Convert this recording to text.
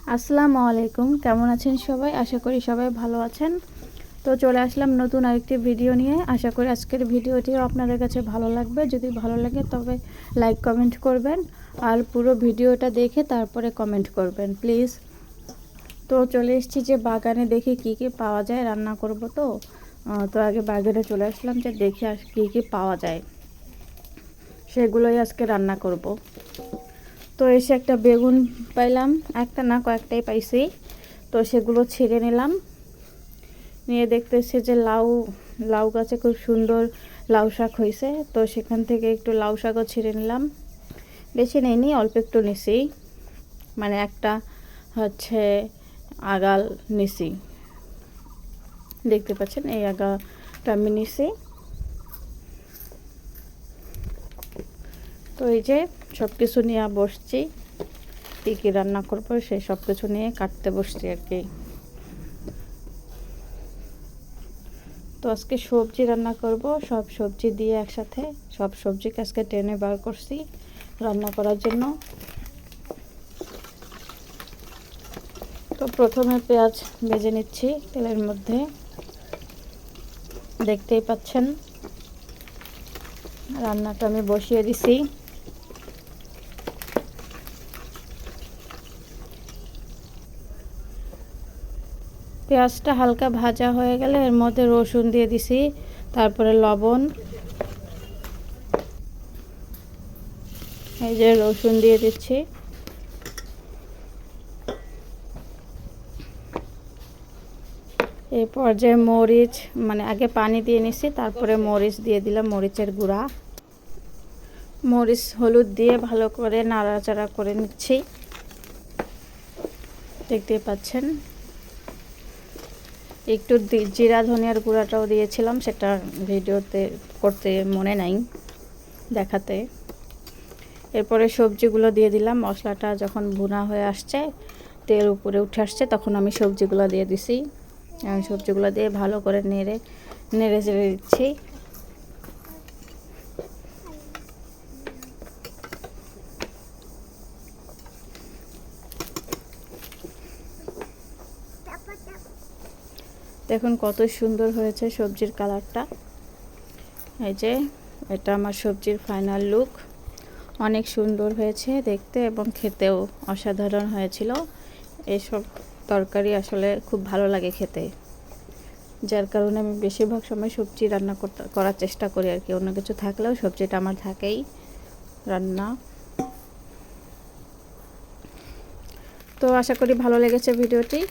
আসসালামু আলাইকুম, কেমন আছেন সবাই? আশা করি সবাই ভালো আছেন। তো চলে আসলাম নতুন আরেকটি ভিডিও নিয়ে। আশা করি আজকের ভিডিওটিও আপনাদের কাছে ভালো লাগবে। যদি ভালো লাগে তবে লাইক কমেন্ট করবেন, আর পুরো ভিডিওটা দেখে তারপরে কমেন্ট করবেন প্লিজ। তো চলে এসেছি যে বাগানে, দেখি কি কি পাওয়া যায়, রান্না করব। তো আগে বাগানে চলে আসলাম যে দেখি কী কী পাওয়া যায়, সেগুলোই আজকে রান্না করব। তো এসে একটা বেগুন পাইলাম, একটা না কয়েকটাই পাইছি। তো সেগুলো ছিঁড়ে নিলাম, নিয়ে দেখতেছি যে লাউ গাছে খুব সুন্দর লাউ শাক হয়েছে। তো সেখান থেকে একটু লাউ শাকও ছিঁড়ে নিলাম। বেশি নেইনি, অল্প একটু নিছি, মানে একটা হচ্ছে আগাল নিছি, দেখতে পাচ্ছেন এই আগাটা আমি নিছি। তো এই যে সব কিছু নিয়ে বসছি, কী কী রান্না করবো সেই সব কিছু নিয়ে কাটতে বসছি আর কি। তো আজকে সবজি রান্না করব, সব সবজি দিয়ে একসাথে সব সবজিকে আজকে টেনে বার করছি রান্না করার জন্য। তো প্রথমে পেঁয়াজ ভেজে নিচ্ছি তেলের মধ্যে, দেখতেই পাচ্ছেন রান্নাটা আমি বসিয়ে দিছি। পেঁয়াজটা হালকা ভাজা হয়ে গেলে এর মধ্যে রসুন দিয়ে দিছি, তারপরে লবণ, এই যে রসুন দিয়ে দিচ্ছি। এই পর্যায়ে মরিচ, মানে আগে পানি দিয়ে নিছি, তারপরে মরিচ দিয়ে দিলাম, মরিচের গুঁড়া, মরিচ হলুদ দিয়ে ভালো করে নাড়াচাড়া করে নিচ্ছি, দেখতে পাচ্ছেন। একটু জিরা ধনিয়ার গুঁড়াটাও দিয়েছিলাম, সেটা ভিডিওতে করতে মনে নাই দেখাতে। এরপরে সবজিগুলো দিয়ে দিলাম। মশলাটা যখন ভুনা হয়ে আসছে, তেল উপরে উঠে আসছে, তখন আমি সবজিগুলো দিয়ে দিছি। সবজিগুলো দিয়ে ভালো করে নেড়ে চেড়ে দিচ্ছি। দেখুন কত সুন্দর হয়েছে সবজির কালারটা। এই যে এটা আমার সবজির ফাইনাল লুক, অনেক সুন্দর হয়েছে দেখতে এবং খেতেও অসাধারণ হয়েছিল। এইসব তরকারি আসলে খুব ভালো লাগে খেতে, যার কারণে আমি বেশিরভাগ সময় সবজি রান্না করার চেষ্টা করি আর কি। অন্য কিছু থাকলেও সবজিটা আমার থাকেই রান্না। তো আশা করি ভালো লেগেছে ভিডিওটি।